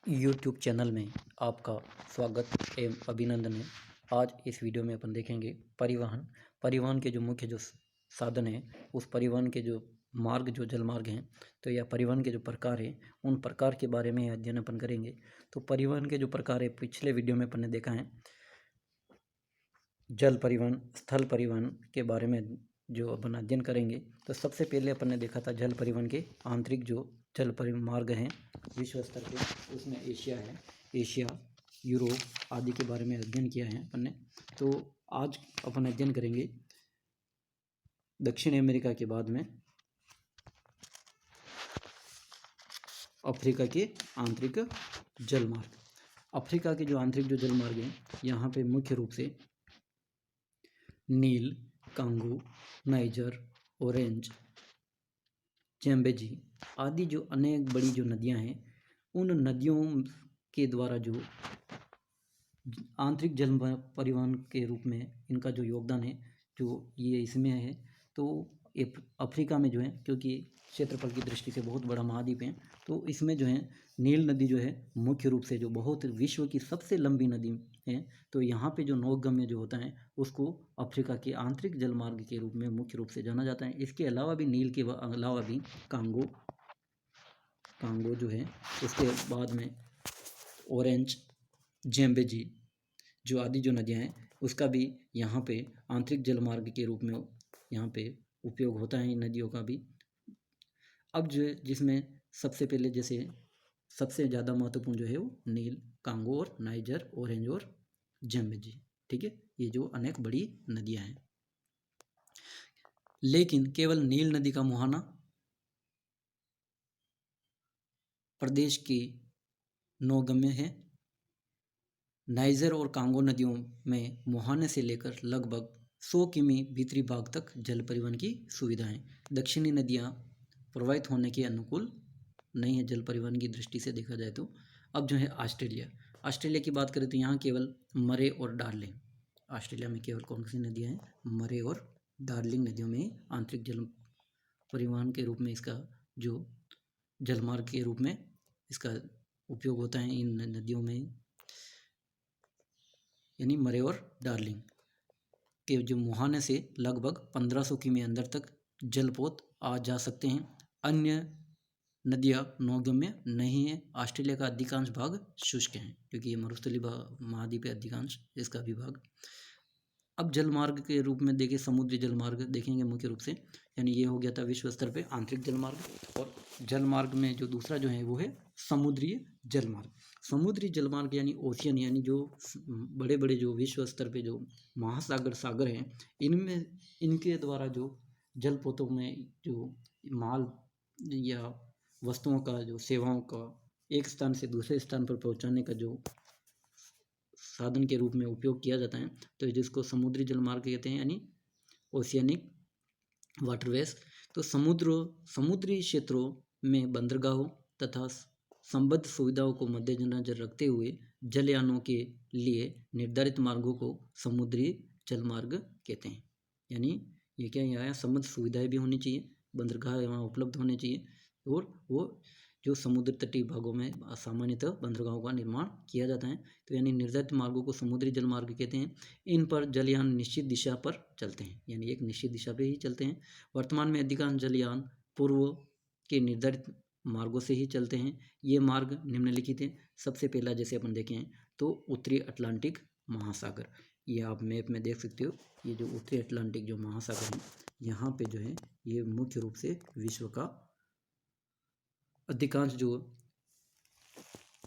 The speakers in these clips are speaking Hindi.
यूट्यूब चैनल में आपका स्वागत एवं अभिनंदन है। आज इस वीडियो में अपन देखेंगे परिवहन के जो मुख्य जो साधन हैं, उस परिवहन के जो मार्ग जो जल मार्ग हैं, तो यह परिवहन के जो प्रकार हैं, उन प्रकार के बारे में अध्ययन अपन करेंगे। तो परिवहन के जो प्रकार है, पिछले वीडियो में अपन ने देखा है जल परिवहन, स्थल परिवहन के बारे में जो अपन अध्ययन करेंगे। तो सबसे पहले अपन ने देखा था जल परिवहन के आंतरिक जो जल परिवहन मार्ग हैं विश्व स्तर पे, उसमें एशिया है, एशिया, यूरोप आदि के बारे में अध्ययन किया है अपन ने। तो आज अपन अध्ययन करेंगे दक्षिण अमेरिका के बाद में अफ्रीका के आंतरिक जल मार्ग। अफ्रीका के जो आंतरिक जो जल मार्ग हैं, यहाँ पे मुख्य रूप से नील, कांगो, नाइजर, ऑरेंज, ज़ैम्बेजी आदि जो अनेक बड़ी जो नदियां हैं, उन नदियों के द्वारा जो आंतरिक जल परिवहन के रूप में इनका जो योगदान है, जो ये इसमें है। तो अफ्रीका में जो है, क्योंकि क्षेत्रफल की दृष्टि से बहुत बड़ा महाद्वीप है, तो इसमें जो है नील नदी जो है मुख्य रूप से जो बहुत विश्व की सबसे लंबी नदी है, तो यहाँ पे जो नौगम्य जो होता है उसको अफ्रीका के आंतरिक जल मार्ग के रूप में मुख्य रूप से जाना जाता है। इसके अलावा भी नील के अलावा भी कांगो जो है, उसके बाद में ऑरेंज, ज़ैम्बेजी जो आदि जो नदियाँ हैं, उसका भी यहाँ पे आंतरिक जल मार्ग के रूप में यहाँ पे उपयोग होता है इन नदियों का भी। अब जो जिसमें सबसे पहले जैसे सबसे ज़्यादा महत्वपूर्ण जो है वो नील, कांगो और नाइजर, ऑरेंज और ज़ैम्बेजी, ठीक है, ये जो अनेक बड़ी नदियाँ हैं। लेकिन केवल नील नदी का मुहाना प्रदेश की नौगम्य है। नाइजर और कांगो नदियों में मुहाने से लेकर लगभग 100 किमी भीतरी भाग तक जल परिवहन की सुविधा है। दक्षिणी नदियाँ प्रवाहित होने के अनुकूल नहीं है जल परिवहन की दृष्टि से देखा जाए तो। अब जो है ऑस्ट्रेलिया की बात करें तो यहाँ केवल मरे और डार्लिंग, ऑस्ट्रेलिया में केवल कौन सी नदियाँ हैं? मरे और डार्लिंग नदियों में आंतरिक जल परिवहन के रूप में इसका जो जलमार्ग के रूप में इसका उपयोग होता है इन नदियों में, यानी मरे और डार्लिंग के जो मुहाने से लगभग 1500 किमी अंदर तक जलपोत आ जा सकते हैं। अन्य नदियाँ नौगम्य नहीं है। ऑस्ट्रेलिया का अधिकांश भाग शुष्क हैं, क्योंकि ये मरुस्थलीय महाद्वीप है अधिकांश इसका विभाग। अब जलमार्ग के रूप में देखें, समुद्री जलमार्ग देखेंगे मुख्य रूप से, यानी ये हो गया था विश्व स्तर पे आंतरिक जलमार्ग। और जलमार्ग में जो दूसरा जो है वो है समुद्री जलमार्ग। समुद्री जलमार्ग यानी ओशियन, यानी जो बड़े बड़े जो विश्व स्तर पे जो सागर हैं, इनमें इनके द्वारा जो जलपोतों में जो माल या वस्तुओं का जो सेवाओं का एक स्थान से दूसरे स्थान पर पहुंचाने का जो साधन के रूप में उपयोग किया जाता है, तो जिसको समुद्री जलमार्ग कहते हैं, यानी ओशियनिक वाटरवेज। तो समुद्री क्षेत्रों में बंदरगाहों तथा संबद्ध सुविधाओं को मद्देनजर रखते हुए जलयानों के लिए निर्धारित मार्गों को समुद्री जलमार्ग कहते हैं। यानी ये क्या यहाँ संबद्ध सुविधाएं भी होनी चाहिए, बंदरगाह वहाँ उपलब्ध होने चाहिए, और वो जो समुद्र तटीय भागों में सामान्यतः बंदरगाहों का निर्माण किया जाता है। तो यानी निर्धारित मार्गों को समुद्री जलमार्ग कहते हैं। इन पर जलयान निश्चित दिशा पर चलते हैं, यानी एक निश्चित दिशा पे ही चलते हैं। वर्तमान में अधिकांश जलयान पूर्व के निर्धारित मार्गों से ही चलते हैं। ये मार्ग निम्नलिखित हैं। सबसे पहला जैसे अपन देखें तो उत्तरी अटलांटिक महासागर, ये आप मैप में देख सकते हो। ये जो उत्तरी अटलांटिक जो महासागर है, यहाँ पे जो है ये मुख्य रूप से विश्व का अधिकांश जो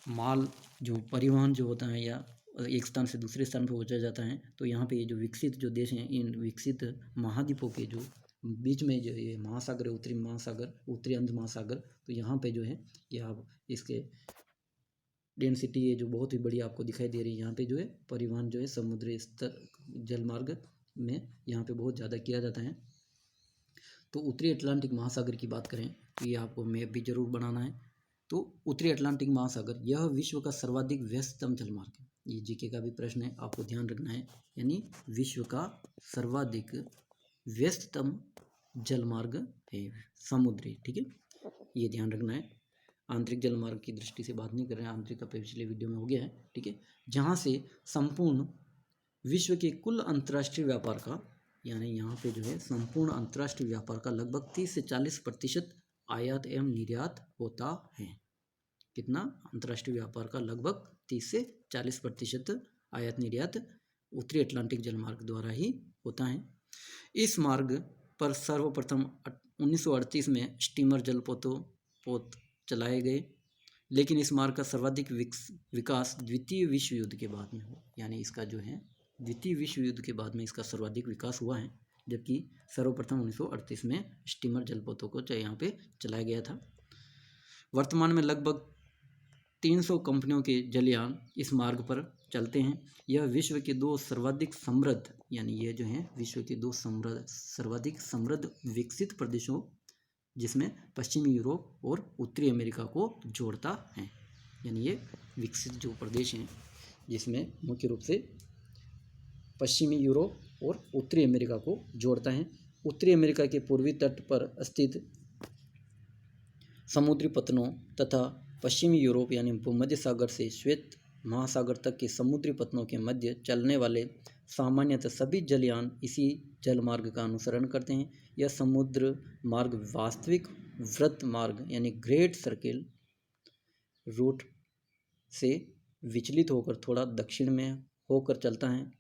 माल जो परिवहन जो होता है या एक स्थान से दूसरे स्थान पर पहुंचाया जाता है, तो यहाँ पे ये जो विकसित जो देश हैं, इन विकसित महाद्वीपों के जो बीच में जो ये महासागर है, उत्तरी महासागर, उत्तरी अंध महासागर, तो यहाँ पे जो है ये आप इसके डेंसिटी ये जो बहुत ही बड़ी आपको दिखाई दे रही है। यहाँ पे जो है परिवहन जो है समुद्री स्तर जलमार्ग में यहाँ पे बहुत ज़्यादा किया जाता है। तो उत्तरी अटलांटिक महासागर की बात करें तो ये आपको मैप भी जरूर बनाना है। तो उत्तरी अटलांटिक महासागर यह विश्व का सर्वाधिक व्यस्ततम जलमार्ग है। ये जीके का भी प्रश्न है, आपको ध्यान रखना है, यानी विश्व का सर्वाधिक व्यस्ततम जलमार्ग है समुद्री, ठीक है, ये ध्यान रखना है। आंतरिक जलमार्ग की दृष्टि से बात नहीं कर रहे हैं, आंतरिक का पिछले वीडियो में हो गया है, ठीक है। जहाँ से संपूर्ण विश्व के कुल अंतर्राष्ट्रीय व्यापार का, यानी यहाँ पे जो है संपूर्ण अंतर्राष्ट्रीय व्यापार का लगभग 30 से 40% आयात एवं निर्यात होता है। कितना? अंतर्राष्ट्रीय व्यापार का लगभग 30 से 40% आयात निर्यात उत्तरी अटलांटिक जलमार्ग द्वारा ही होता है। इस मार्ग पर सर्वप्रथम 1938 में स्टीमर जलपोत चलाए गए, लेकिन इस मार्ग का सर्वाधिक विकास द्वितीय विश्व युद्ध के बाद में हुआ। यानी इसका जो है द्वितीय विश्व युद्ध के बाद में इसका सर्वाधिक विकास हुआ है, जबकि सर्वप्रथम 1938 में स्टीमर जलपोतों को यहाँ पे चलाया गया था। वर्तमान में लगभग 300 कंपनियों के जलयान इस मार्ग पर चलते हैं। यह विश्व के दो सर्वाधिक समृद्ध, यानी ये जो है विश्व के दो सर्वाधिक समृद्ध विकसित प्रदेशों, जिसमें पश्चिमी यूरोप और उत्तरी अमेरिका को जोड़ता है। यानी ये विकसित जो प्रदेश हैं, जिसमें मुख्य रूप से पश्चिमी यूरोप और उत्तरी अमेरिका को जोड़ता है। उत्तरी अमेरिका के पूर्वी तट पर स्थित समुद्री पत्तनों तथा पश्चिमी यूरोप यानी भूमध्य सागर से श्वेत महासागर तक के समुद्री पत्तनों के मध्य चलने वाले सामान्यतः सभी जलयान इसी जलमार्ग का अनुसरण करते हैं। यह समुद्र मार्ग वास्तविक वृत्त मार्ग यानी ग्रेट सर्किल रूट से विचलित होकर थोड़ा दक्षिण में होकर चलता है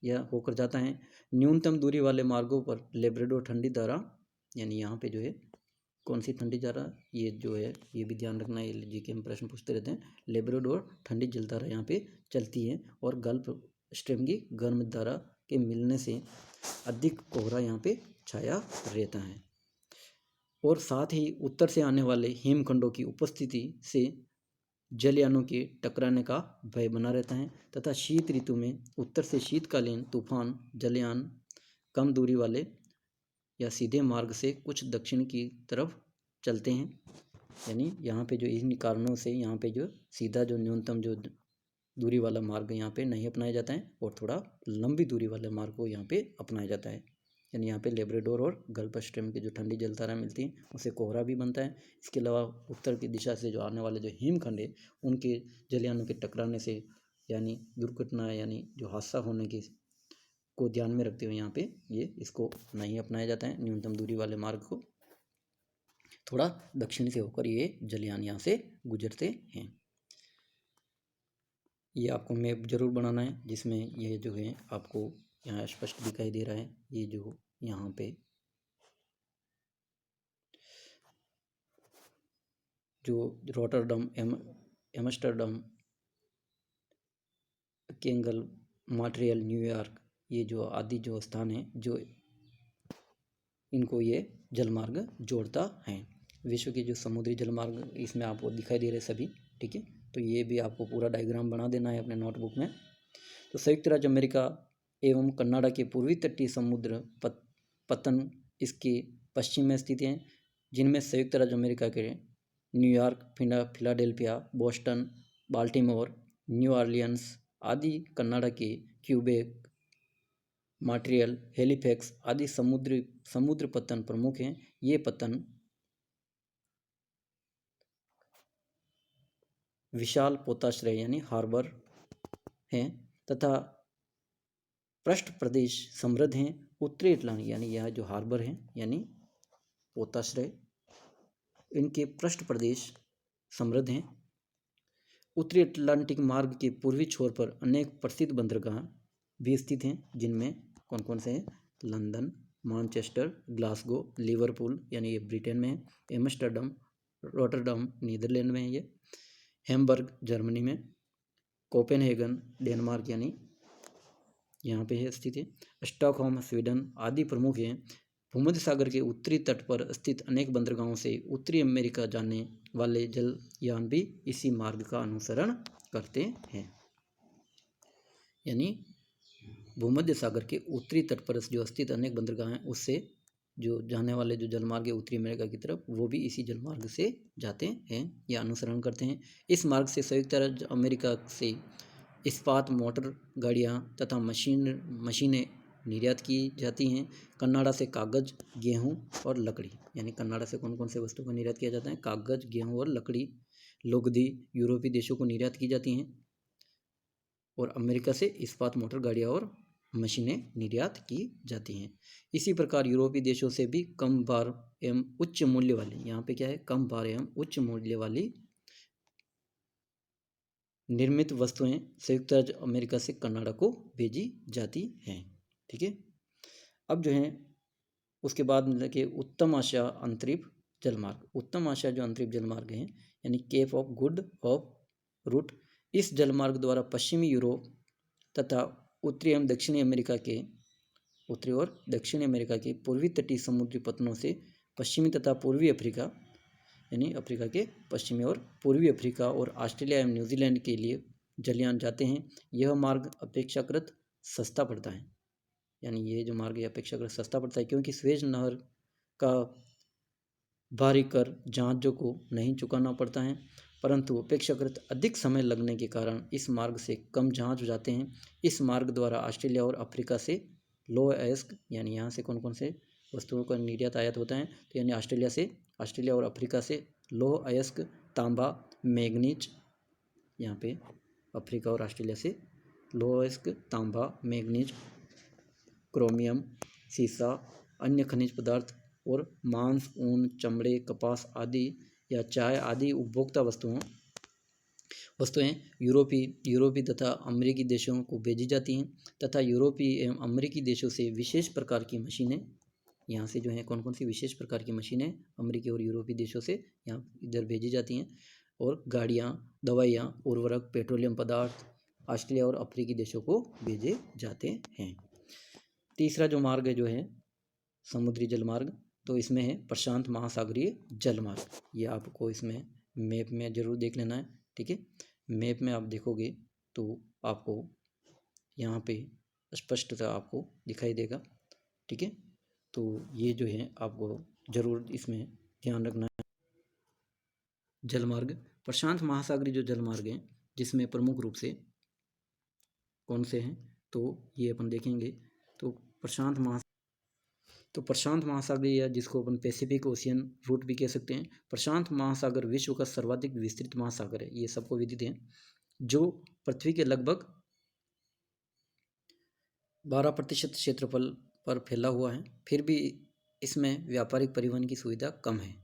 या होकर जाता है। न्यूनतम दूरी वाले मार्गों पर लेब्राडोर ठंडी धारा, यानी यहाँ पे जो है कौन सी ठंडी धारा, ये जो है ये भी ध्यान रखना, ये जीके में प्रश्न पूछते रहते हैं। लेब्राडोर ठंडी जलधारा यहाँ पे चलती है और गल्फ स्ट्रीम की गर्म धारा के मिलने से अधिक कोहरा यहाँ पे छाया रहता है। और साथ ही उत्तर से आने वाले हिमखंडों की उपस्थिति से जलयानों के टकराने का भय बना रहता है तथा शीत ऋतु में उत्तर से शीतकालीन तूफान जलयान कम दूरी वाले या सीधे मार्ग से कुछ दक्षिण की तरफ चलते हैं। यानी यहाँ पे जो इन कारणों से यहाँ पे जो सीधा जो न्यूनतम जो दूरी वाला मार्ग यहाँ पे नहीं अपनाया जाता है और थोड़ा लंबी दूरी वाले मार्ग को यहाँ पे अपनाया जाता है। यानी यहाँ पे लेब्राडोर और गल्फ स्ट्रीम की जो ठंडी जलधारा मिलती है उससे कोहरा भी बनता है। इसके अलावा उत्तर की दिशा से जो आने वाले जो हिमखंड है उनके जलयानों के टकराने से यानी दुर्घटना यानी जो हादसा होने की को ध्यान में रखते हुए यहाँ पे ये इसको नहीं अपनाया जाता है। न्यूनतम दूरी वाले मार्ग को थोड़ा दक्षिण से होकर ये जलयान यहाँ से गुजरते हैं। ये आपको मैप जरूर बनाना है जिसमें ये जो है आपको यहाँ स्पष्ट दिखाई दे रहा है। ये जो यहाँ पे जो Rotterdam Amsterdam Kengal Montreal New York ये जो आदि जो स्थान है जो इनको ये जलमार्ग जोड़ता है। विश्व के जो समुद्री जलमार्ग इसमें आपको दिखाई दे रहे सभी, ठीक है। तो ये भी आपको पूरा डायग्राम बना देना है अपने नोटबुक में। तो संयुक्त राज्य अमेरिका एवं कनाडा के पूर्वी तटीय समुद्र पतन इसके पश्चिम में स्थित हैं, जिनमें संयुक्त राज्य अमेरिका के New York, Philadelphia, Boston, Baltimore, new Orleans आदि, कनाडा के क्यूबेक, मॉन्ट्रियल, हैलिफैक्स आदि समुद्र पतन प्रमुख हैं। ये पतन विशाल पोताश्रय यानी हार्बर हैं तथा पृष्ठ प्रदेश समृद्ध हैं। उत्तरी अटलांटिक यानी यह जो हार्बर हैं यानी पोताश्रय, इनके पृष्ठ प्रदेश समृद्ध हैं। उत्तरी अटलांटिक मार्ग के पूर्वी छोर पर अनेक प्रसिद्ध बंदरगाह भी स्थित हैं, जिनमें कौन कौन से हैं? लंदन, मैनचेस्टर, ग्लासगो, लिवरपूल यानी ये ब्रिटेन में है, एम्स्टर्डम, रोटरडम नीदरलैंड में है, ये हैम्बर्ग जर्मनी में, कोपेनहेगन डेनमार्क यानी यहाँ पे है स्थित है, स्टॉकहोम स्वीडन आदि प्रमुख हैं। भूमध्य सागर के उत्तरी तट पर स्थित अनेक बंदरगाहों से उत्तरी अमेरिका जाने वाले जलयान भी इसी मार्ग का अनुसरण करते हैं। यानी भूमध्य सागर के उत्तरी तट पर जो स्थित अनेक बंदरगाह हैं उससे जो जाने वाले जो जलमार्ग है उत्तरी अमेरिका की तरफ वो भी इसी जलमार्ग से जाते हैं या अनुसरण करते हैं। इस मार्ग से संयुक्त राज्य अमेरिका से इस्पात, मोटर गाड़ियाँ तथा मशीनें निर्यात की जाती हैं। कनाडा से कागज़, गेहूँ और लकड़ी, यानी कनाडा से कौन कौन से वस्तु का निर्यात किया जाता है? कागज़, गेहूँ और लकड़ी लुगदी यूरोपीय देशों को निर्यात की जाती हैं और अमेरिका से इस्पात, मोटर गाड़ियाँ और मशीनें निर्यात की जाती हैं। इसी प्रकार यूरोपीय देशों से भी कम भार एवं उच्च मूल्य वाली, यहाँ पे क्या है, कम भार एवं उच्च मूल्य वाली निर्मित वस्तुएं संयुक्त राज्य अमेरिका से कनाडा को भेजी जाती हैं। ठीक है, अब जो है उसके बाद मतलब कि उत्तम आशिया अंतरिक्ष जलमार्ग, उत्तम आशिया जो अंतरिक्ष जलमार्ग हैं यानी Cape of Good of route, इस जलमार्ग द्वारा पश्चिमी यूरोप तथा उत्तरी एवं दक्षिणी अमेरिका के, उत्तरी और दक्षिणी अमेरिका के पूर्वी तटीय समुद्री पत्तनों से पश्चिमी तथा पूर्वी अफ्रीका यानी अफ्रीका के पश्चिमी और पूर्वी अफ्रीका और ऑस्ट्रेलिया एवं न्यूजीलैंड के लिए जलयान जाते हैं। यह मार्ग अपेक्षाकृत सस्ता पड़ता है, यानी ये जो मार्ग है अपेक्षाकृत सस्ता पड़ता है क्योंकि स्वेज नहर का भारी कर जहाज़ों को नहीं चुकाना पड़ता है, परंतु अपेक्षाकृत अधिक समय लगने के कारण इस मार्ग से कम जहाज जाते हैं। इस मार्ग द्वारा ऑस्ट्रेलिया और अफ्रीका से लौह अयस्क, यानी यहाँ से कौन कौन से वस्तुओं का निर्यात आयात होता है, तो यानी ऑस्ट्रेलिया और अफ्रीका से लौह अयस्क, तांबा, मैग्नीज, यहाँ पे अफ्रीका और ऑस्ट्रेलिया से लौह अयस्क, तांबा, मैग्नीज, क्रोमियम, सीसा, अन्य खनिज पदार्थ और मांस, ऊन, चमड़े, कपास आदि या चाय आदि उपभोक्ता वस्तुएं यूरोपीय तथा अमेरिकी देशों को भेजी जाती हैं तथा यूरोपीय एवं अमेरिकी देशों से विशेष प्रकार की मशीनें, यहाँ से जो है कौन कौन सी विशेष प्रकार की मशीनें अमेरिकी और यूरोपीय देशों से यहाँ इधर भेजी जाती हैं, और गाड़ियाँ, दवाइयाँ, उर्वरक, पेट्रोलियम पदार्थ ऑस्ट्रेलिया और अफ्रीकी देशों को भेजे जाते हैं। तीसरा जो मार्ग है जो है समुद्री जलमार्ग, तो इसमें है प्रशांत महासागरीय जलमार्ग। ये आपको इसमें मैप में जरूर देख लेना है। ठीक है, मैप में आप देखोगे तो आपको यहाँ पे स्पष्टता आपको दिखाई देगा। ठीक है, तो ये जो है आपको जरूर इसमें ध्यान रखना है। जलमार्ग, प्रशांत महासागरीय जो जलमार्ग हैं जिसमें प्रमुख रूप से कौन से हैं, तो ये अपन देखेंगे। तो प्रशांत महासागर या जिसको अपन पैसिफिक ओशियन रूट भी कह सकते हैं, प्रशांत महासागर विश्व का सर्वाधिक विस्तृत महासागर है, ये सबको विदित है, जो पृथ्वी के लगभग 12% क्षेत्रफल पर फैला हुआ है। फिर भी इसमें व्यापारिक परिवहन की सुविधा कम है।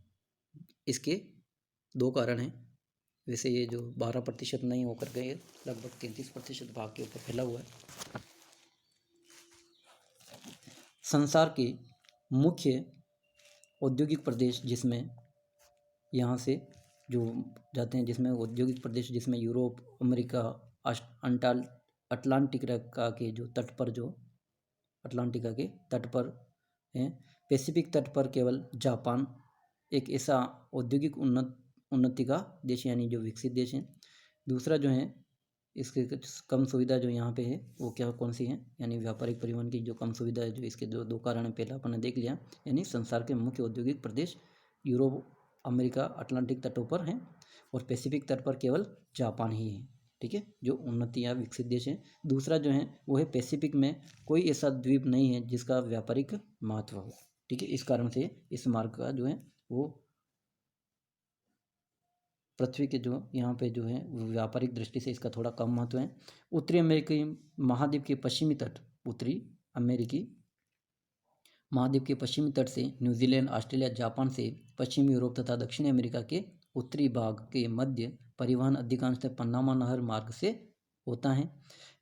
इसके दो कारण हैं। वैसे ये जो 12% नहीं होकर गए, लगभग 33% भाग के ऊपर फैला हुआ है। संसार के मुख्य औद्योगिक प्रदेश जिसमें यहाँ से जो जाते हैं, जिसमें औद्योगिक प्रदेश जिसमें यूरोप, अमेरिका, अटलांटिका के जो तट पर, जो अटलांटिका के तट पर हैं, पैसिफिक तट पर केवल जापान एक ऐसा औद्योगिक उन्नति का देश यानी जो विकसित देश है। दूसरा जो है इसके कम सुविधा जो यहाँ पे है वो क्या कौन सी है, यानी व्यापारिक परिवहन की जो कम सुविधा है, जो इसके जो दो कारण है, पहला अपन ने देख लिया, यानी संसार के मुख्य औद्योगिक प्रदेश यूरोप, अमेरिका, अटलांटिक तटों पर हैं और पैसिफिक तट पर केवल जापान ही है। ठीक है, जो उन्नति या विकसित देश है। दूसरा जो है वो है पैसिफिक में कोई ऐसा द्वीप नहीं है जिसका व्यापारिक महत्व हो। ठीक है, इस कारण से इस मार्ग का जो है वो पृथ्वी के जो यहाँ पे जो है व्यापारिक दृष्टि से इसका थोड़ा कम महत्व है। उत्तरी अमेरिकी महाद्वीप के पश्चिमी तट, उत्तरी अमेरिकी महाद्वीप के पश्चिमी तट से न्यूजीलैंड, ऑस्ट्रेलिया, जापान से पश्चिमी यूरोप तथा दक्षिणी अमेरिका के उत्तरी भाग के मध्य परिवहन अधिकांशतः पनामा नहर मार्ग से होता है।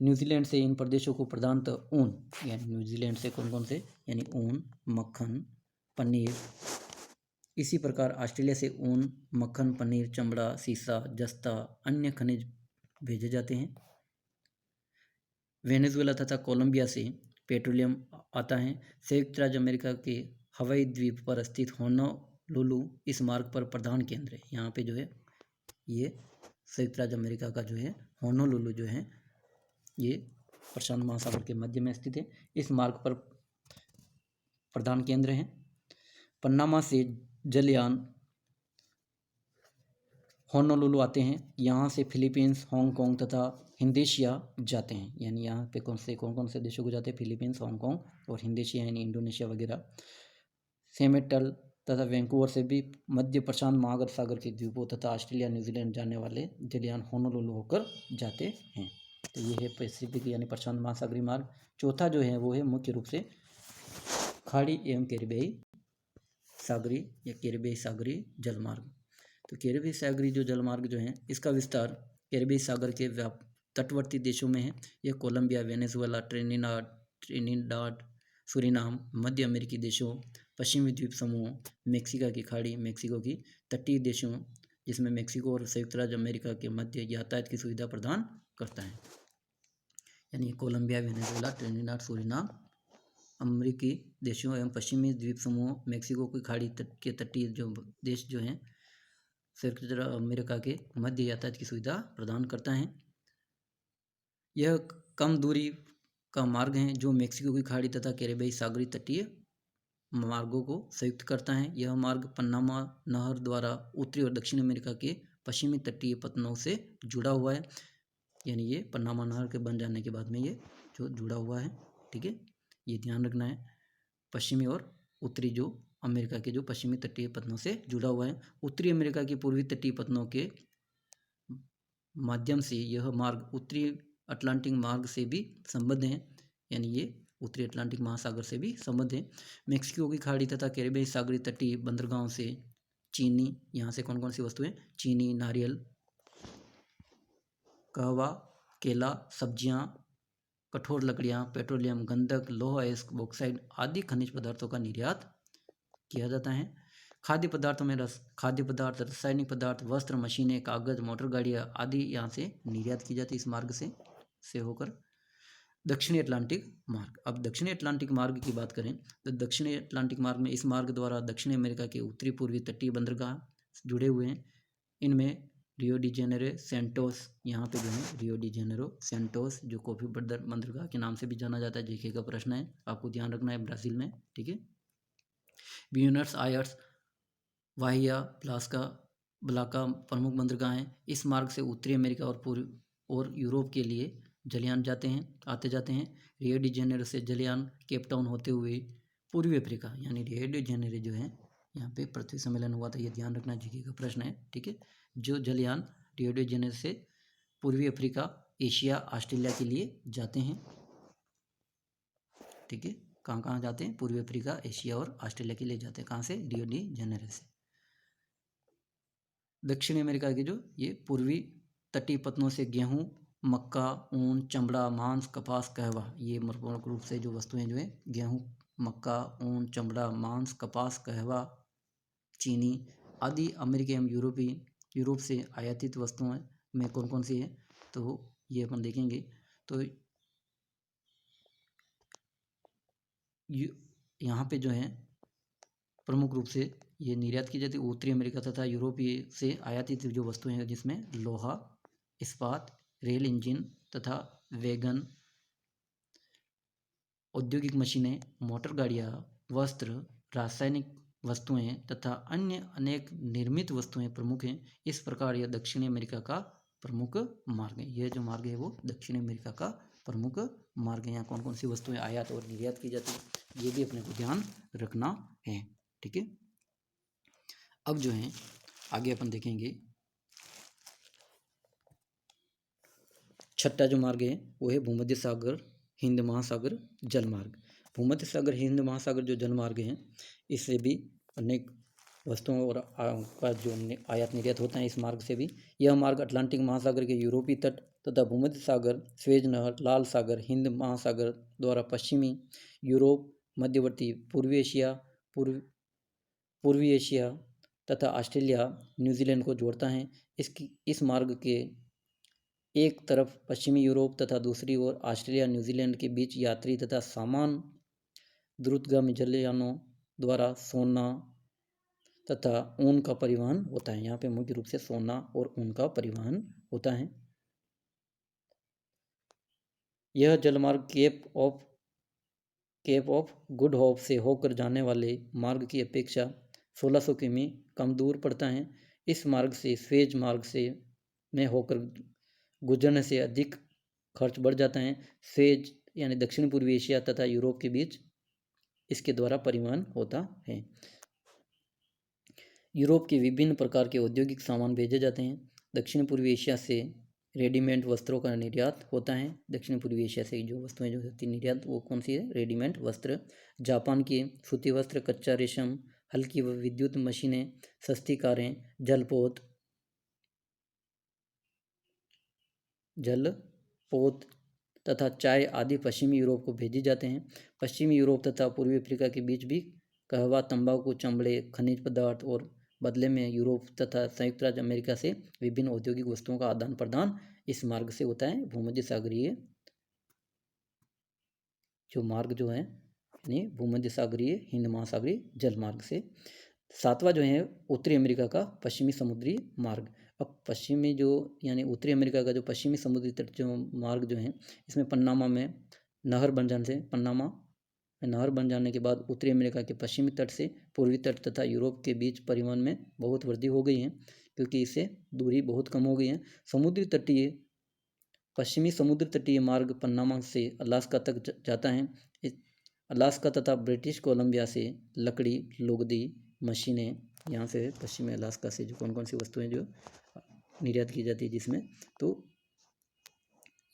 न्यूजीलैंड से इन प्रदेशों को प्रधानतः ऊन, यानी न्यूजीलैंड से कौन कौन से, यानी ऊन, मक्खन, पनीर। इसी प्रकार ऑस्ट्रेलिया से ऊन, मक्खन, पनीर, चमड़ा, सीसा, जस्ता, अन्य खनिज भेजे जाते हैं। वेनेजुएला तथा कोलंबिया से पेट्रोलियम आता है। संयुक्त राज्य अमेरिका के हवाई द्वीप पर स्थित होनोलुलु इस मार्ग पर प्रधान केंद्र है। यहाँ पे जो है ये संयुक्त राज्य अमेरिका का जो है होनोलुलु जो है ये प्रशांत महासागर के मध्य में स्थित है। इस मार्ग पर प्रधान केंद्र है। पनामा से जलयान होनोलुलु आते हैं। यहाँ से फिलीपींस, हांगकांग तथा इंडोनेशिया जाते हैं। यानी यहाँ पे कौन कौन से देशों को जाते हैं, फिलीपींस, हांगकांग और इंडोनेशिया यानी इंडोनेशिया वगैरह। सेमेटल तथा वैंकूवर से भी मध्य प्रशांत महासागर सागर के द्वीपों तथा ऑस्ट्रेलिया न्यूजीलैंड जाने वाले जलयान होनोलुलु होकर जाते हैं। तो ये है पैसिफिक यानी प्रशांत महासागरीय मार्ग। चौथा जो है वो है मुख्य रूप से खाड़ी एवं कैरिबियाई सागरीय या कैरिबियाई सागरीय जलमार्ग। तो कैरिबियाई सागरीय जो जलमार्ग जो है इसका विस्तार कैरिबियाई सागर के तटवर्ती देशों में है। यह कोलंबिया, वेनेजुएला, ट्रिनिडाड, सूरीनाम, मध्य अमेरिकी देशों, पश्चिमी द्वीप समूह, मेक्सिको की खाड़ी, मेक्सिको की तटीय देशों जिसमें मेक्सिको और संयुक्त राज्य अमेरिका के मध्य यातायात की सुविधा प्रदान करता है। यानी कोलंबिया, वेनेजुएला, ट्रिनिडाड, सूरीनाम, अमेरिकी देशों एवं पश्चिमी द्वीप समूह, मेक्सिको की खाड़ी के तटीय जो देश जो हैं संयुक्त राज्य अमेरिका के मध्य यातायात की सुविधा प्रदान करता है। यह कम दूरी का मार्ग है जो मेक्सिको की खाड़ी तथा कैरिबियाई सागरीय तटीय मार्गों को संयुक्त करता है। यह मार्ग पनामा नहर द्वारा उत्तरी और दक्षिण अमेरिका के पश्चिमी तटीय पतनों से जुड़ा हुआ है। यानी ये पनामा नहर के बन जाने के बाद में ये जो जुड़ा हुआ है, ठीक है, ये ध्यान रखना है। पश्चिमी और उत्तरी जो अमेरिका के जो पश्चिमी तटीय पतनों से जुड़ा हुआ है। उत्तरी अमेरिका की पूर्वी तटीय पतनों के माध्यम से यह मार्ग उत्तरी अटलांटिक मार्ग से भी संबद्ध है। यानी ये उत्तरी अटलांटिक महासागर से भी संबद्ध है। मेक्सिको की खाड़ी तथा कैरिबियाई सागरीय तटीय बंदरगाहों से चीनी, यहाँ से कौन कौन सी वस्तुएं, चीनी, नारियल, कहवा, केला, सब्जियां, कठोर लकड़ियां, पेट्रोलियम, गंधक, लोहा, अयस्क, बॉक्साइट आदि खनिज पदार्थों का निर्यात किया जाता है। खाद्य पदार्थों में खाद्य पदार्थ, रासायनिक पदार्थ, वस्त्र, मशीनें, कागज, मोटर गाड़ियाँ आदि यहाँ से निर्यात की जाती है इस मार्ग से होकर। दक्षिणी अटलांटिक मार्ग। अब दक्षिणी अटलांटिक मार्ग की बात करें तो दक्षिणी अटलांटिक मार्ग में इस मार्ग द्वारा दक्षिण अमेरिका के उत्तरी पूर्वी तटीय बंदरगाह जुड़े हुए हैं। इनमें रियो डी जेनेरो, सेंटोस, यहाँ पे जो है रियो डी जेनेरो, सेंटोस जो कॉफी बंदरगाह के नाम से भी जाना जाता है, जीके का प्रश्न है, आपको ध्यान रखना है, ब्राज़ील में, ठीक है। ब्यूनस आयर्स, वाहिया, ब्लाका प्रमुख बंदरगाह हैं। इस मार्ग से उत्तरी अमेरिका और यूरोप के लिए जलयान आते जाते हैं। रियो डी जेनेरो से जलयान केप टाउन होते हुए पूर्वी अफ्रीका, यानी रियो डी जेनेरो जो है यहाँ पे पृथ्वी सम्मेलन हुआ था, ये ध्यान रखना, जीके का प्रश्न है, ठीक है। जो जलयान रियो डी जेनेरो से पूर्वी अफ्रीका, एशिया, ऑस्ट्रेलिया के लिए जाते हैं, ठीक है। कहाँ कहाँ जाते हैं, पूर्वी अफ्रीका, एशिया और ऑस्ट्रेलिया के लिए जाते हैं। कहाँ से, रियो डी जेनेरो से। दक्षिण अमेरिका के जो ये पूर्वी तटीय पतनों से गेहूं, मक्का, ऊन, चमड़ा, मांस, कपास, कहवा, ये प्रमुख रूप से जो वस्तुएं जो है गेहूं, मक्का, ऊन, चमड़ा, मांस, कपास, कहवा, चीनी आदि अमेरिकी एवं यूरोप से आयातित वस्तुओं में कौन कौन सी है, तो ये अपन देखेंगे। तो यहाँ पे जो है प्रमुख रूप से ये निर्यात की जाती है उत्तरी अमेरिका तथा यूरोप से आयातित जो वस्तुएं हैं जिसमें लोहा, इस्पात, रेल इंजन तथा वैगन, औद्योगिक मशीनें, मोटर गाड़ियाँ, वस्त्र, रासायनिक वस्तुएं तथा अन्य अनेक निर्मित वस्तुएं प्रमुख हैं। इस प्रकार यह दक्षिणी अमेरिका का प्रमुख मार्ग है। यह जो मार्ग है वो दक्षिणी अमेरिका का प्रमुख मार्ग है। यहाँ कौन कौन सी वस्तुएं आयात और निर्यात की जाती है ये भी अपने को ध्यान रखना है, ठीक है। अब जो है आगे अपन देखेंगे छठा जो मार्ग है वो है भूमध्य सागर हिंद महासागर जलमार्ग। भूमध्य सागर हिंद महासागर जो जलमार्ग है इससे भी अनेक वस्तुओं और का जो आयात निर्यात होता है इस मार्ग से भी। यह मार्ग अटलांटिक महासागर के यूरोपीय तट तथा भूमध्य सागर, स्वेज नहर, लाल सागर, हिंद महासागर द्वारा पश्चिमी यूरोप, मध्यवर्ती पूर्वी एशिया, पूर्वी एशिया तथा ऑस्ट्रेलिया, न्यूजीलैंड को जोड़ता है। इस मार्ग के एक तरफ पश्चिमी यूरोप तथा दूसरी ओर ऑस्ट्रेलिया, न्यूजीलैंड के बीच यात्री तथा सामान द्रुतगामी जलयानों द्वारा सोना तथा ऊन का परिवहन होता है। यहाँ पे मुख्य रूप से सोना और ऊन का परिवहन होता है। यह जलमार्ग केप ऑफ गुड होप से होकर जाने वाले मार्ग की अपेक्षा 1600 किमी कम दूर पड़ता है। इस मार्ग से स्वेज मार्ग से में होकर गुजरने से अधिक खर्च बढ़ जाता है। स्वेज यानी दक्षिण पूर्वी एशिया तथा यूरोप के बीच इसके द्वारा परिवहन होता है। यूरोप के विभिन्न प्रकार के औद्योगिक सामान भेजे जाते हैं। दक्षिण पूर्वी एशिया से रेडीमेड वस्त्रों का निर्यात होता है। दक्षिण पूर्वी एशिया से जो वस्तुएं जो होती हैं निर्यात, वो कौन सी है? रेडीमेड वस्त्र। जापान के सूती वस्त्र, कच्चा रेशम, हल्की व विद्युत मशीनें, सस्ती कारें, जलपोत तथा चाय आदि पश्चिमी यूरोप को भेजी जाते हैं। पश्चिमी यूरोप तथा पूर्वी अफ्रीका के बीच भी कहवा, तंबाकू, चमड़े, खनिज पदार्थ और बदले में यूरोप तथा संयुक्त राज्य अमेरिका से विभिन्न औद्योगिक वस्तुओं का आदान प्रदान इस मार्ग से होता है। भूमध्य सागरीय जो मार्ग जो है यानी भूमध्य सागरीय, हिंद महासागरीय जल मार्ग से। सातवां जो है उत्तरी अमेरिका का पश्चिमी समुद्री मार्ग। अब पश्चिमी जो यानी उत्तरी अमेरिका का जो पश्चिमी समुद्री तट जो मार्ग जो है, इसमें पन्नामा में नहर बन जाने से, पन्नामा में नहर बन जाने के बाद उत्तरी अमेरिका के पश्चिमी तट से पूर्वी तट तथा यूरोप के बीच परिवहन में बहुत वृद्धि हो गई है, क्योंकि इससे दूरी बहुत कम हो गई है। पश्चिमी समुद्र तटीय मार्ग पन्नामा से अलास्का तक जाता है। अलास्का तथा ब्रिटिश कोलंबिया से लकड़ी, लुगदी, मशीनें, यहाँ से पश्चिमी अलास्का से जो कौन कौन सी वस्तुएं जो निर्यात की जाती है जिसमें, तो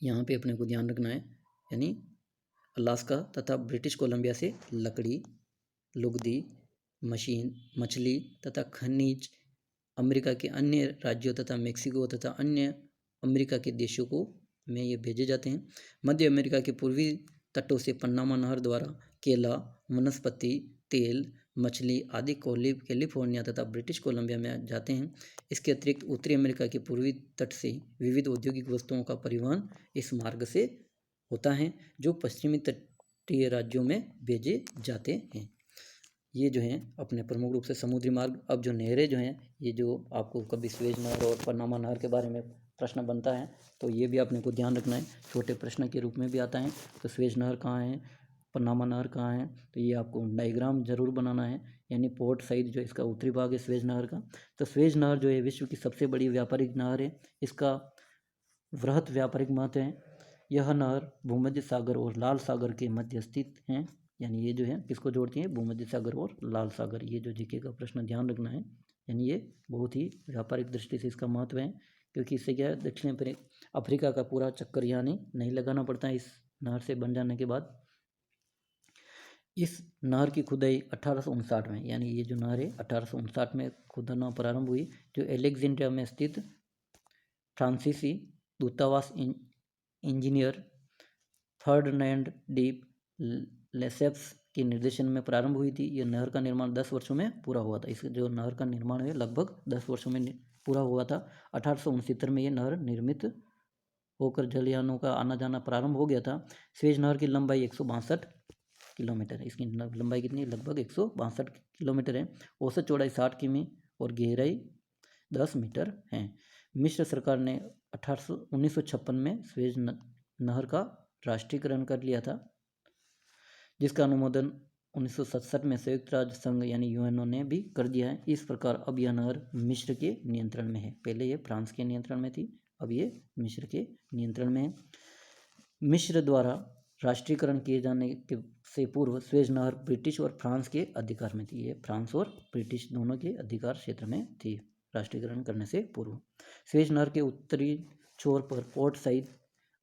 यहाँ पे अपने को ध्यान रखना है, यानी अलास्का तथा ब्रिटिश कोलंबिया से लकड़ी, लुगदी, मछली तथा खनिज अमेरिका के अन्य राज्यों तथा मेक्सिको तथा अन्य अमेरिका के देशों को में ये भेजे जाते हैं। मध्य अमेरिका के पूर्वी तटों से पन्नामा नहर द्वारा केला, वनस्पति तेल, मछली आदि कैलिफोर्निया तथा ब्रिटिश कोलंबिया में जाते हैं। इसके अतिरिक्त उत्तरी अमेरिका के पूर्वी तट से विविध औद्योगिक वस्तुओं का परिवहन इस मार्ग से होता है, जो पश्चिमी तटीय राज्यों में भेजे जाते हैं। ये जो हैं अपने प्रमुख रूप से समुद्री मार्ग। अब जो नहरें जो हैं, ये जो आपको कभी स्वेज नहर और पनामा नहर के बारे में प्रश्न बनता है, तो ये भी आपने को ध्यान रखना है, छोटे प्रश्न के रूप में भी आता है। तो स्वेज नहर कहाँ है, पनामा नहर कहाँ है, तो ये आपको डायग्राम जरूर बनाना है, यानी पोर्ट साइड जो इसका उत्तरी भाग है स्वेज नहर का। तो स्वेज नहर जो है विश्व की सबसे बड़ी व्यापारिक नहर है, इसका वृहत व्यापारिक महत्व है। यह नहर भूमध्य सागर और लाल सागर के मध्य स्थित है, यानी ये जो है किसको जोड़ती है? भूमध्य सागर और लाल सागर। ये जो जीके का प्रश्न ध्यान रखना है, यानी ये बहुत ही व्यापारिक दृष्टि से इसका महत्व है, क्योंकि इससे क्या है दक्षिण अफ्रीका का पूरा चक्कर यानी नहीं लगाना पड़ता है इस नहर से बन जाने के बाद। इस नहर की खुदाई 1859 में, यानी ये जो नहर है 1859 में खुदाना प्रारंभ हुई, जो एलेक्जेंड्रिया में स्थित फ्रांसीसी दूतावास इंजीनियर फर्डिनेंड डी लेसेप्स के निर्देशन में प्रारंभ हुई थी। यह नहर का निर्माण 10 वर्षों में पूरा हुआ था। इस जो नहर का निर्माण है लगभग 10 वर्षों में पूरा हुआ था। 1869 में ये नहर निर्मित होकर जलयानों का आना जाना प्रारंभ हो गया था। स्वेज नहर की लंबाई 162 किलोमीटर है। इसकी लंबाई कितनी है? लगभग 162 किलोमीटर है। औसत चौड़ाई 60 किमी और गहराई 10 मीटर है। मिस्र सरकार ने 1956 में स्वेज नहर का राष्ट्रीयकरण कर लिया था, जिसका अनुमोदन 1967 में संयुक्त राज्य संघ यानी यूएनओ ने भी कर दिया है। इस प्रकार अब यह नहर मिस्र के नियंत्रण में है। पहले ये फ्रांस के नियंत्रण में थी, अब ये मिस्र के नियंत्रण में है। मिस्र द्वारा राष्ट्रीयकरण किए जाने के से पूर्व स्वेज नहर ब्रिटिश और फ्रांस के अधिकार में थी। ये फ्रांस और ब्रिटिश दोनों के अधिकार क्षेत्र में थी राष्ट्रीयकरण करने से पूर्व। स्वेज नहर के उत्तरी छोर पर पोर्ट सईद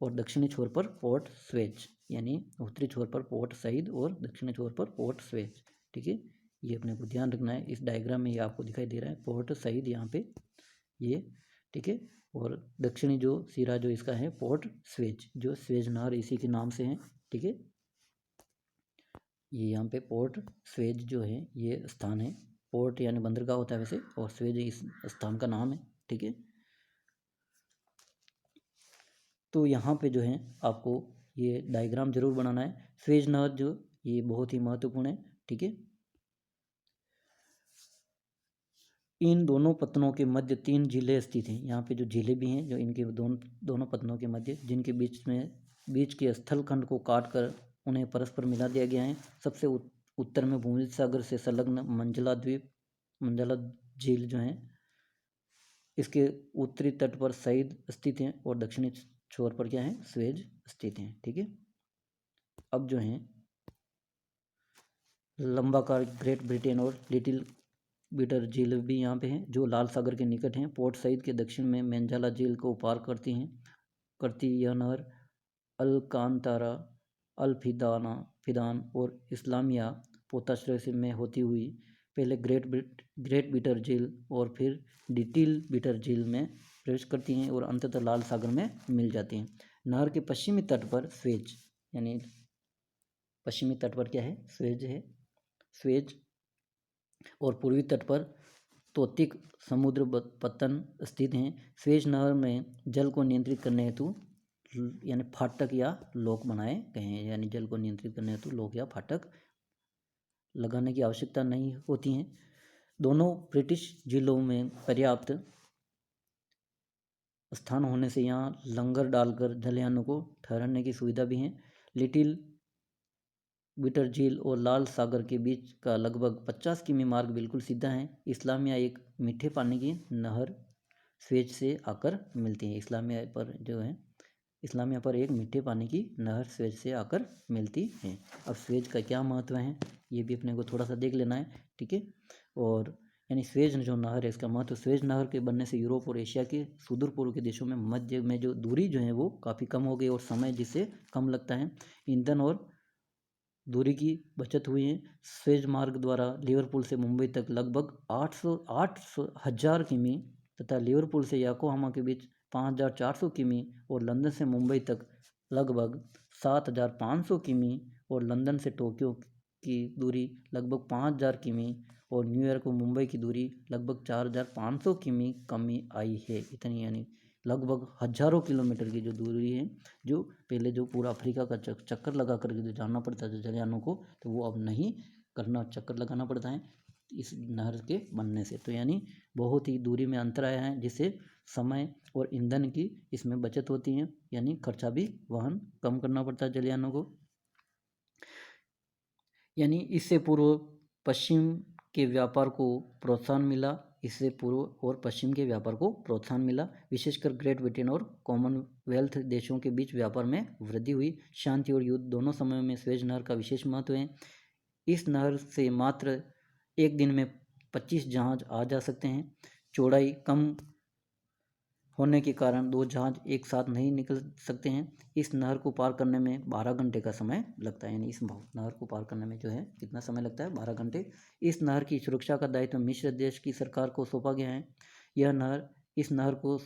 और दक्षिणी छोर पर पोर्ट स्वेज, यानी उत्तरी छोर पर पोर्ट सईद और दक्षिणी छोर पर पोर्ट स्वेज। ठीक है, ये अपने को ध्यान रखना है। इस डायग्राम में ये आपको दिखाई दे रहा है पोर्ट सईद यहाँ पे ये, ठीक है, और दक्षिणी जो सिरा जो इसका है पोर्ट स्वेज, जो स्वेज नहर इसी के नाम से है। ठीक है, ये यहाँ पे पोर्ट स्वेज जो है ये स्थान है। पोर्ट यानी बंदरगाह होता है वैसे, और स्वेज इस स्थान का नाम है। ठीक है, तो यहाँ पे जो है आपको ये डायग्राम जरूर बनाना है। स्वेज नहर जो ये बहुत ही महत्वपूर्ण है। ठीक है, इन दोनों पत्तनों के मध्य 3 झीलें स्थित हैं। यहाँ पे जो झीलें भी हैं जो इनके दोनों पत्तनों के मध्य, जिनके बीच के स्थल खंड को काट कर उन्हें परस्पर मिला दिया गया है। सबसे उत्तर में भूमध्य सागर से संलग्न मंजला झील जो है इसके उत्तरी तट पर सईद स्थित है और दक्षिणी छोर पर क्या है? स्वेज स्थित है। ठीक है, अब जो है लंबाकार ग्रेट ब्रिटेन और लिटिल बीटर झील भी यहाँ पे है जो लाल सागर के निकट है। पोर्ट सईद के दक्षिण में मेंजाला झील को पार करती यह नहर अलकांतारा, फिदान और इस्लामिया पोताश्रय से में होती हुई पहले ग्रेट बीटर झील और फिर लिटिल बीटर झील में प्रवेश करती हैं और अंततः लाल सागर में मिल जाती हैं। नहर के पश्चिमी तट पर स्वेज, यानी पश्चिमी तट पर क्या है, स्वेज और पूर्वी तट पर तोतिक समुद्र पत्तन स्थित हैं। स्वेज नहर में जल को नियंत्रित करने हेतु यानी फाटक या लॉक बनाए गए हैं, यानी जल को नियंत्रित करने हेतु लॉक या फाटक लगाने की आवश्यकता नहीं होती है। दोनों ब्रिटिश जिलों में पर्याप्त स्थान होने से यहाँ लंगर डालकर जलयानों को ठहरने की सुविधा भी है। लिटिल बीटर झील और लाल सागर के बीच का लगभग 50 किमी मार्ग बिल्कुल सीधा है। इस्लामिया एक मीठे पानी की नहर स्वेज से आकर मिलती है। इस्लामिया पर एक मीठे पानी की नहर स्वेज से आकर मिलती है। अब स्वेज का क्या महत्व है ये भी अपने को थोड़ा सा देख लेना है, ठीक है। और यानी स्वेज जो नहर है इसका महत्व, स्वेज नहर के बनने से यूरोप और एशिया के सुदूर पूर्व के देशों में मध्य में जो दूरी जो है वो काफ़ी कम हो गई और समय जिससे कम लगता है। ईंधन और दूरी की बचत हुई है। स्वेज मार्ग द्वारा लिवरपूल से मुंबई तक लगभग 8,000 किमी तथा लिवरपूल से योकोहामा के बीच 5,400 किमी और लंदन से मुंबई तक लगभग 7,500 किमी और लंदन से टोक्यो की दूरी लगभग 5,000 किमी और न्यूयॉर्क और मुंबई की दूरी लगभग 4,500 किमी कमी आई है। इतनी यानी लगभग हजारों किलोमीटर की जो दूरी है, जो पहले जो पूरा अफ्रीका का चक्कर लगा करके जो जाना पड़ता था जलयानों को, तो वो अब नहीं करना, चक्कर लगाना पड़ता है इस नहर के बनने से। तो यानी बहुत ही दूरी में अंतर आया है जिससे समय और ईंधन की इसमें बचत होती है, यानी खर्चा भी वहन कम करना पड़ता है जलयानों को। यानी इससे पूर्व पश्चिम के व्यापार को प्रोत्साहन मिला, इससे पूर्व और पश्चिम के व्यापार को प्रोत्साहन मिला। विशेषकर ग्रेट ब्रिटेन और कॉमनवेल्थ देशों के बीच व्यापार में वृद्धि हुई। शांति और युद्ध दोनों समयों में स्वेज नहर का विशेष महत्व है। इस नहर से मात्र एक दिन में 25 जहाज आ जा सकते हैं। चौड़ाई कम होने के कारण 2 जहाज एक साथ नहीं निकल सकते हैं। इस नहर को पार करने में 12 घंटे का समय लगता है, यानी इस नहर को पार करने में जो है कितना समय लगता है, 12 घंटे। इस नहर की सुरक्षा का दायित्व मिस्र देश की सरकार को सौंपा गया है। इस नहर को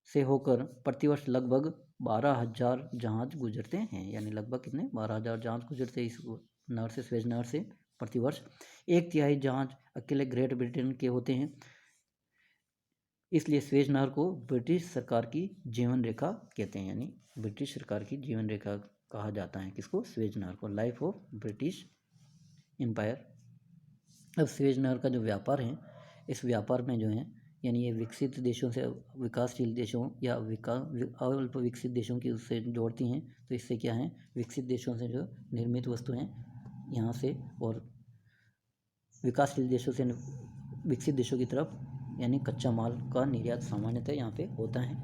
से होकर प्रतिवर्ष लगभग 12,000 जहाज गुजरते हैं, यानी लगभग कितने 12,000 जहाज गुजरते हैं इस नहर से, स्वेज नहर से प्रतिवर्ष। 1/3 जहाज अकेले ग्रेट ब्रिटेन के होते हैं, इसलिए स्वेज नहर को ब्रिटिश सरकार की जीवन रेखा कहते हैं, यानी ब्रिटिश सरकार की जीवन रेखा कहा जाता है किसको, स्वेज नहर को, लाइफ ऑफ ब्रिटिश एम्पायर। अब स्वेज नहर का जो व्यापार है, इस व्यापार में जो है यानी ये विकसित देशों से विकासशील देशों या अल्प विकसित देशों की उससे जोड़ती हैं। तो इससे क्या है, विकसित देशों से जो निर्मित वस्तुएं यहाँ से और विकासशील देशों से विकसित देशों की तरफ यानी कच्चा माल का निर्यात सामान्यतः यहाँ पे होता है।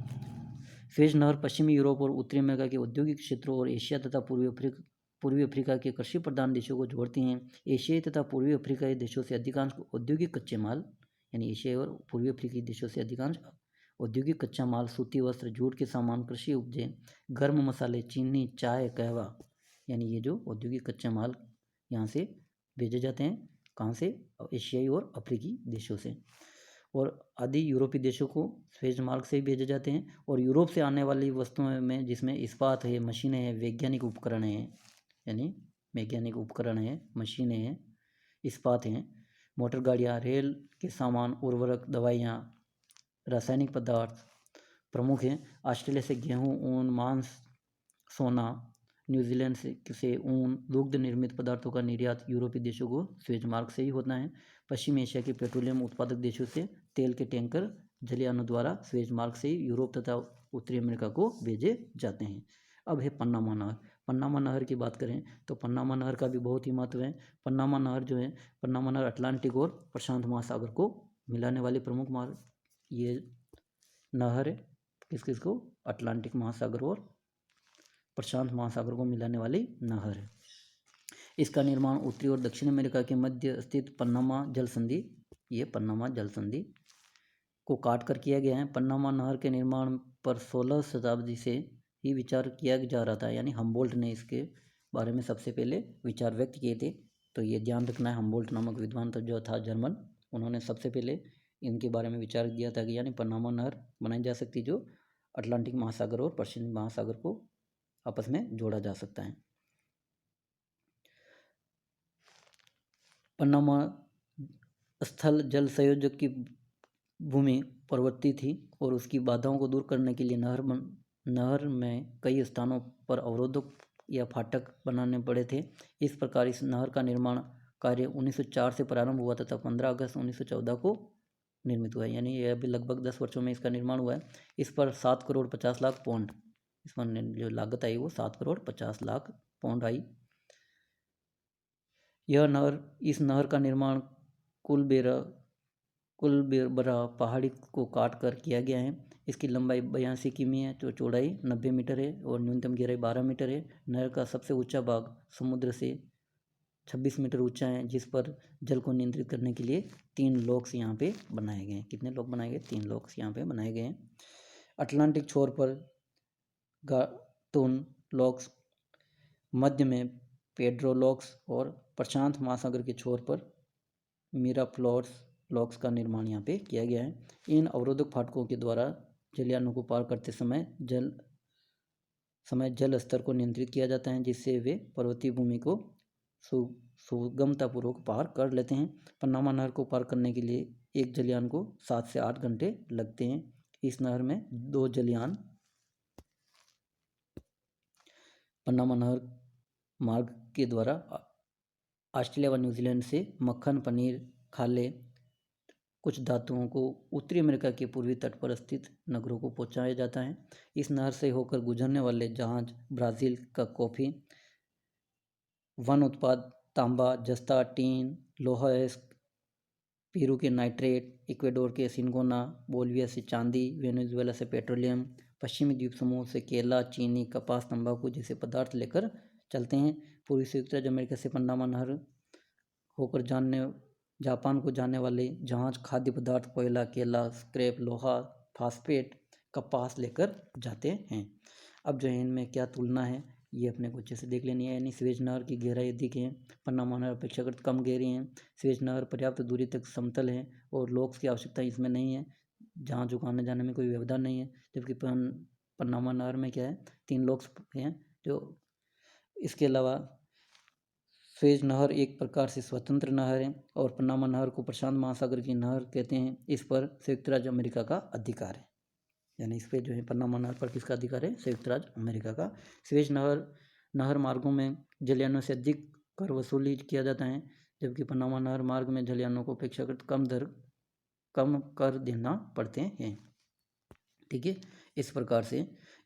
स्वेज नहर पश्चिमी यूरोप और उत्तरी अमेरिका के औद्योगिक क्षेत्रों और एशिया तथा पूर्वी अफ्रीका के कृषि प्रधान देशों को जोड़ती हैं। एशियाई तथा पूर्वी अफ्रीकाई देशों से अधिकांश औद्योगिक कच्चे माल, यानी एशियाई और पूर्वी अफ्रीकी देशों से अधिकांश औद्योगिक कच्चा माल, सूती वस्त्र, जूट के सामान, कृषि उपजे, गर्म मसाले, चीनी, चाय, कहवा, यानी ये जो औद्योगिक कच्चे माल यहाँ से भेजे जाते हैं, कहाँ से, एशियाई और अफ्रीकी देशों से। और आदि यूरोपीय देशों को स्वेज मार्ग से ही भेजे जाते हैं। और यूरोप से आने वाली वस्तुओं में जिसमें इस्पात है, मशीनें हैं, वैज्ञानिक उपकरण हैं, यानी वैज्ञानिक उपकरण हैं, मशीनें हैं, इस्पात हैं, मोटर गाड़ियाँ, रेल के सामान, उर्वरक, दवाइयाँ, रासायनिक पदार्थ प्रमुख हैं। ऑस्ट्रेलिया से गेहूँ, ऊन, मांस, सोना, न्यूजीलैंड से ऊन, दुग्ध निर्मित पदार्थों का निर्यात यूरोपीय देशों को स्वेज मार्ग से ही होता है। पश्चिम एशिया के पेट्रोलियम उत्पादक देशों से तेल के टैंकर जलयानों द्वारा स्वेज मार्ग से यूरोप तथा उत्तरी अमेरिका को भेजे जाते हैं। अब है पन्नामा नहर। पन्नामा नहर की बात करें तो पन्नामा नहर का भी बहुत ही महत्व है। पन्नामा नहर जो है, पन्नामा नहर अटलांटिक और प्रशांत महासागर को मिलाने वाली प्रमुख मार्ग ये नहर है। किसको, अटलांटिक महासागर और प्रशांत महासागर को मिलाने वाली नहर है। इसका निर्माण उत्तरी और दक्षिण अमेरिका के मध्य स्थित पन्नामा जल संधि ये पन्नामा जल संधि को काट कर किया गया है। पन्नामा नहर के निर्माण पर 16 शताब्दी से ही विचार किया जा रहा था, यानी हम्बोल्ट ने इसके बारे में सबसे पहले विचार व्यक्त किए थे। तो ये ध्यान रखना है, हम्बोल्ट नामक विद्वान जो था जर्मन, उन्होंने सबसे पहले इनके बारे में विचार दिया था कि यानी पन्नामा नहर बनाई जा सकती जो अटलांटिक महासागर और पश्चिमी महासागर को आपस में जोड़ा जा सकता है। पन्नामा स्थल जल संयोजक की भूमि पर्वतीय थी और उसकी बाधाओं को दूर करने के लिए नहर में कई स्थानों पर अवरोधक या फाटक बनाने पड़े थे। इस प्रकार इस नहर का निर्माण कार्य 1904 से प्रारंभ हुआ तथा 15 अगस्त 1914 को निर्मित हुआ, यानी यह अभी लगभग 10 वर्षों में इसका निर्माण हुआ है। इस पर 7 करोड़ 50 लाख पाउंड, इस पर जो लागत आई वो 7 करोड़ 50 लाख पाउंड आई। इस नहर का निर्माण कुलबेरा पहाड़ी को काट कर किया गया है। इसकी लंबाई 82 किमी है, तो चौड़ाई 90 मीटर है और न्यूनतम गहराई 12 मीटर है। नहर का सबसे ऊंचा भाग समुद्र से 26 मीटर ऊंचा है, जिस पर जल को नियंत्रित करने के लिए 3 लॉक्स यहाँ पे बनाए गए हैं। कितने लॉक बनाए गए? 3 लॉक्स यहाँ पे बनाए गए हैं। अटलांटिक छोर पर गाटून लॉक्स, मध्य में पेड्रो लॉक्स और प्रशांत महासागर के छोर पर मिराफ्लोर्स लॉक्स का निर्माण यहाँ पे किया गया है। इन अवरोधक फाटकों के द्वारा जलयानों को पार करते समय जल स्तर को नियंत्रित किया जाता है, जिससे वे पर्वतीय भूमि को सुगमतापूर्वक पार कर लेते हैं। पन्नामा नहर को पार करने के लिए एक जलयान को 7 से 8 घंटे लगते हैं। इस नहर में 2 जलयान पन्नामा नहर मार्ग के द्वारा ऑस्ट्रेलिया व न्यूजीलैंड से मक्खन, पनीर, खाले, कुछ धातुओं को उत्तरी अमेरिका के पूर्वी तट पर स्थित नगरों को पहुंचाया जाता है। इस नहर से होकर गुजरने वाले जहाज ब्राज़ील का कॉफ़ी, वन उत्पाद, तांबा, जस्ता, टीन, लोहा, पेरू के नाइट्रेट, इक्वेडोर के सिनगोना, बोलिविया से चांदी, वेनेजुएला से पेट्रोलियम, पश्चिमी द्वीप समूह से केला, चीनी, कपास, तंबाकू जैसे पदार्थ लेकर चलते हैं। पूर्वी संयुक्त राज्य अमेरिका से पन्नामा नहर होकर जापान को जाने वाले जहाज खाद्य पदार्थ, कोयला, केला, स्क्रैप, लोहा, फास्फेट, कपास लेकर जाते हैं। अब जो है इनमें क्या तुलना है ये अपने को अच्छे से देख लेनी है। यानी स्वेज नहर की गहराई अधिक है, पन्नामा नहर अपेक्षाकृत कम गहरी है। स्वेज नहर पर्याप्त दूरी तक समतल है और लॉक्स की आवश्यकता इसमें नहीं है, जहाज़ों को आने जाने में कोई व्यवधान नहीं है। जबकि पन्नामा नहर में क्या है, 3 लॉक्स हैं। जो इसके अलावा स्वेज नहर एक प्रकार से स्वतंत्र नहर है और पन्नामा नहर को प्रशांत महासागर की नहर कहते हैं। इस पर संयुक्त राज्य अमेरिका का अधिकार है, यानी इस पर जो है पन्नामा नहर पर किसका अधिकार है? संयुक्त राज्य अमेरिका का। स्वेज नहर मार्गों में जलयानों से अधिक कर वसूली किया जाता है, जबकि पन्नामा नहर मार्ग में जलयानों को अपेक्षाकृत कम कर देना पड़ते हैं। ठीक है, इस प्रकार से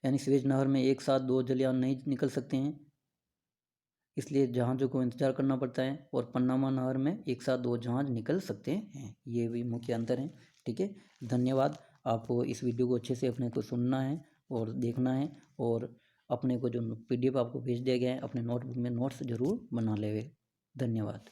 यानी स्वेज नहर में एक साथ 2 जलयान नहीं निकल सकते हैं, इसलिए जहाज़ों को इंतजार करना पड़ता है। और पन्नामा नहर में एक साथ 2 जहाज निकल सकते हैं, ये भी मुख्य अंतर है। ठीक है, धन्यवाद। आपको इस वीडियो को अच्छे से अपने को सुनना है और देखना है, और अपने को जो PDF आपको भेज दिया गया है अपने नोटबुक में नोट्स जरूर बना लेवे। धन्यवाद।